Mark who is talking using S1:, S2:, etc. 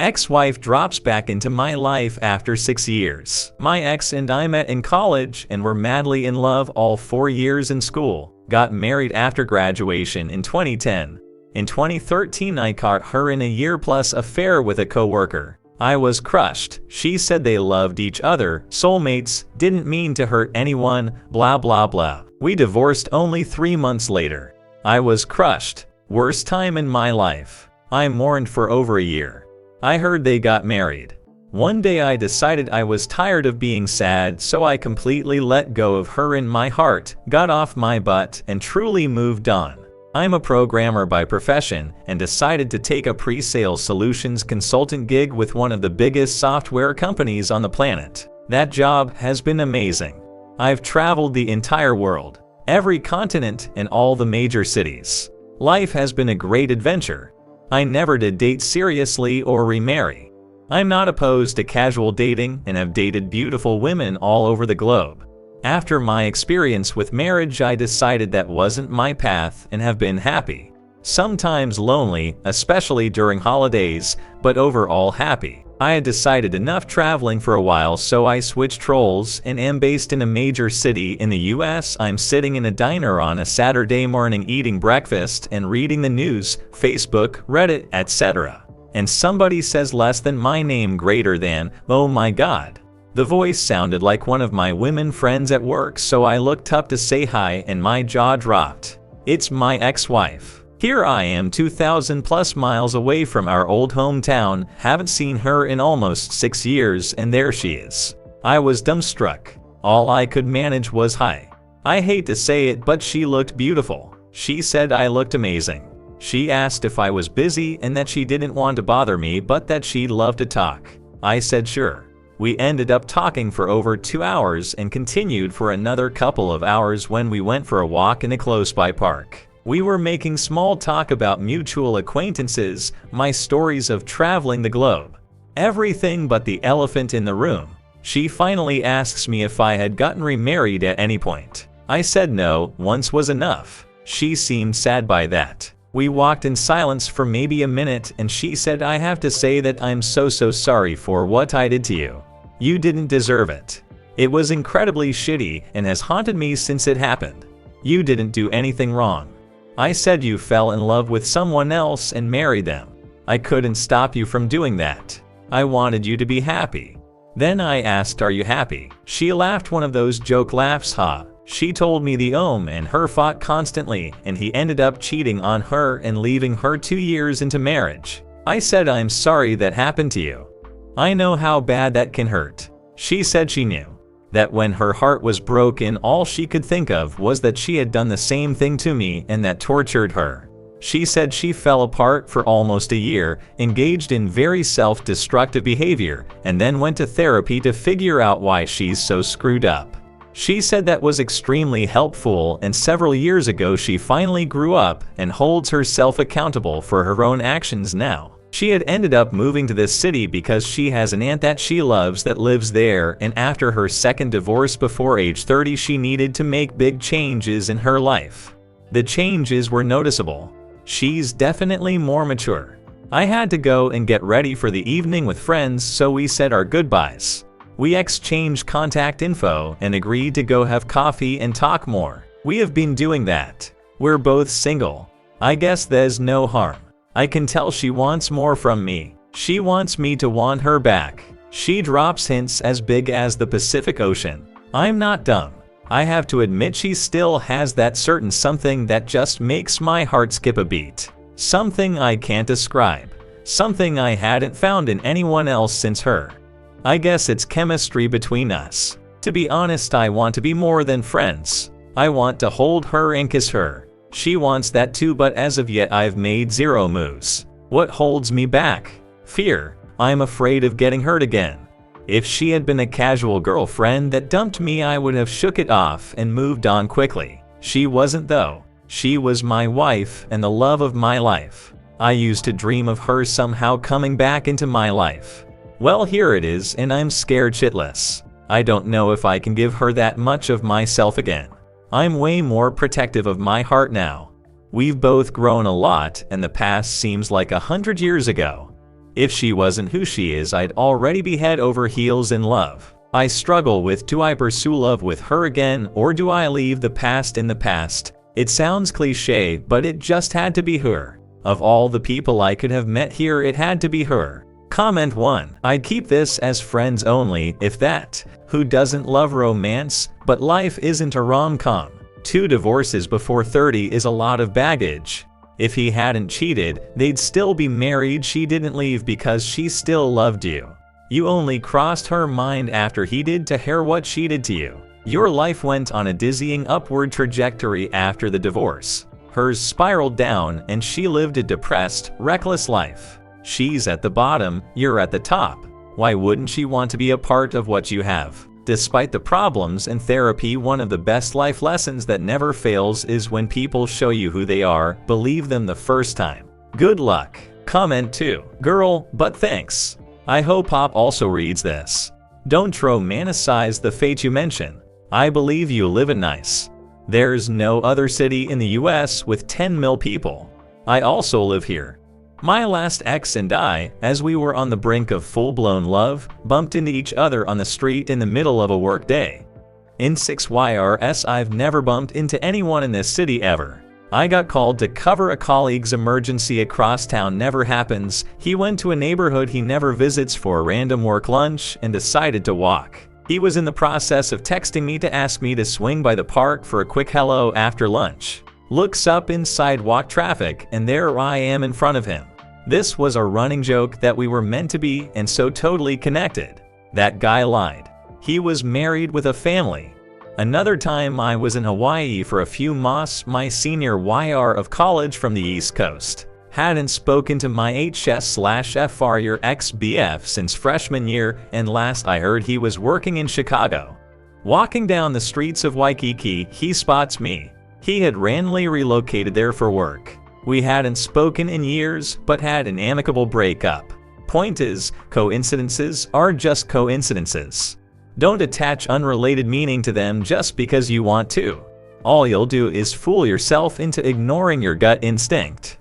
S1: Ex-wife drops back into my life after 6 years. My ex and I met in college and were madly in love all 4 years in school. Got married after graduation in 2010. In 2013, I caught her in a year-plus affair with a coworker. I was crushed. She said they loved each other, soulmates, didn't mean to hurt anyone, blah blah blah. We divorced only 3 months later. I was crushed. Worst time in my life. I mourned for over a year. I heard they got married. One day I decided I was tired of being sad, so I completely let go of her in my heart, got off my butt, and truly moved on. I'm a programmer by profession and decided to take a pre-sales solutions consultant gig with one of the biggest software companies on the planet. That job has been amazing. I've traveled the entire world, every continent, and all the major cities. Life has been a great adventure. I never did date seriously or remarry. I'm not opposed to casual dating and have dated beautiful women all over the globe. After my experience with marriage, I decided that wasn't my path and have been happy. Sometimes lonely, especially during holidays, but overall happy. I had decided enough traveling for a while, so I switched roles and am based in a major city in the US. I'm sitting in a diner on a Saturday morning eating breakfast and reading the news, Facebook, Reddit, etc. And somebody says less than my name greater than, oh my god. The voice sounded like one of my women friends at work, so I looked up to say hi and my jaw dropped. It's my ex-wife. Here I am 2,000 plus miles away from our old hometown, haven't seen her in almost 6 years, and there she is. I was dumbstruck. All I could manage was hi. I hate to say it, but she looked beautiful. She said I looked amazing. She asked if I was busy and that she didn't want to bother me, but that she'd love to talk. I said sure. We ended up talking for over 2 hours and continued for another couple of hours when we went for a walk in a close-by park. We were making small talk about mutual acquaintances, my stories of traveling the globe. Everything but the elephant in the room. She finally asks me if I had gotten remarried at any point. I said no, once was enough. She seemed sad by that. We walked in silence for maybe a minute and she said, I have to say that I'm so sorry for what I did to you. You didn't deserve it. It was incredibly shitty and has haunted me since it happened. You didn't do anything wrong. I said you fell in love with someone else and married them. I couldn't stop you from doing that. I wanted you to be happy. Then I asked, are you happy? She laughed one of those joke laughs, ha. She told me the and her fought constantly and he ended up cheating on her and leaving her 2 years into marriage. I said, I'm sorry that happened to you. I know how bad that can hurt. She said she knew that when her heart was broken, all she could think of was that she had done the same thing to me and that tortured her. She said she fell apart for almost a year, engaged in very self-destructive behavior, and then went to therapy to figure out why she's so screwed up. She said that was extremely helpful, and several years ago she finally grew up and holds herself accountable for her own actions now. She had ended up moving to this city because she has an aunt that she loves that lives there, and after her second divorce before age 30 she needed to make big changes in her life. The changes were noticeable. She's definitely more mature. I had to go and get ready for the evening with friends, so we said our goodbyes. We exchanged contact info and agreed to go have coffee and talk more. We have been doing that. We're both single. I guess there's no harm. I can tell she wants more from me. She wants me to want her back. She drops hints as big as the Pacific Ocean. I'm not dumb. I have to admit she still has that certain something that just makes my heart skip a beat. Something I can't describe. Something I hadn't found in anyone else since her. I guess it's chemistry between us. To be honest, I want to be more than friends. I want to hold her and kiss her. She wants that too, but as of yet I've made 0 moves. What holds me back? Fear. I'm afraid of getting hurt again. If she had been a casual girlfriend that dumped me, I would have shook it off and moved on quickly. She wasn't though. She was my wife and the love of my life. I used to dream of her somehow coming back into my life. Well, here it is, and I'm scared shitless. I don't know if I can give her that much of myself again. I'm way more protective of my heart now. We've both grown a lot, and the past seems like 100 years ago. If she wasn't who she is, I'd already be head over heels in love. I struggle with, do I pursue love with her again, or do I leave the past in the past? It sounds cliche, but it just had to be her. Of all the people I could have met here, it had to be her. Comment 1. I'd keep this as friends only, if that. Who doesn't love romance? But life isn't a rom-com. 2 divorces before 30 is a lot of baggage. If he hadn't cheated, they'd still be married. She didn't leave because she still loved you. You only crossed her mind after he did to her what she did to you. Your life went on a dizzying upward trajectory after the divorce. Hers spiraled down and she lived a depressed, reckless life. She's at the bottom, you're at the top. Why wouldn't she want to be a part of what you have? Despite the problems and therapy, one of the best life lessons that never fails is when people show you who they are, believe them the first time. Good luck. Comment 2. Girl, but thanks. I hope Pop also reads this. Don't romanticize the fate you mention. I believe you live in nice. There's no other city in the US with 10 mil people. I also live here. My last ex and I, as we were on the brink of full-blown love, bumped into each other on the street in the middle of a work day. In 6YRS, I've never bumped into anyone in this city ever. I got called to cover a colleague's emergency across town. Never happens. He went to a neighborhood he never visits for a random work lunch and decided to walk. He was in the process of texting me to ask me to swing by the park for a quick hello after lunch. Looks up in sidewalk traffic and there I am in front of him. This was a running joke that we were meant to be and so totally connected. That guy lied. He was married with a family. Another time I was in Hawaii for a few months, my senior YR of college from the East Coast. Hadn't spoken to my HS/FR year ex-BF since freshman year, and last I heard he was working in Chicago. Walking down the streets of Waikiki, he spots me. He had randomly relocated there for work. We hadn't spoken in years, but had an amicable breakup. Point is, coincidences are just coincidences. Don't attach unrelated meaning to them just because you want to. All you'll do is fool yourself into ignoring your gut instinct.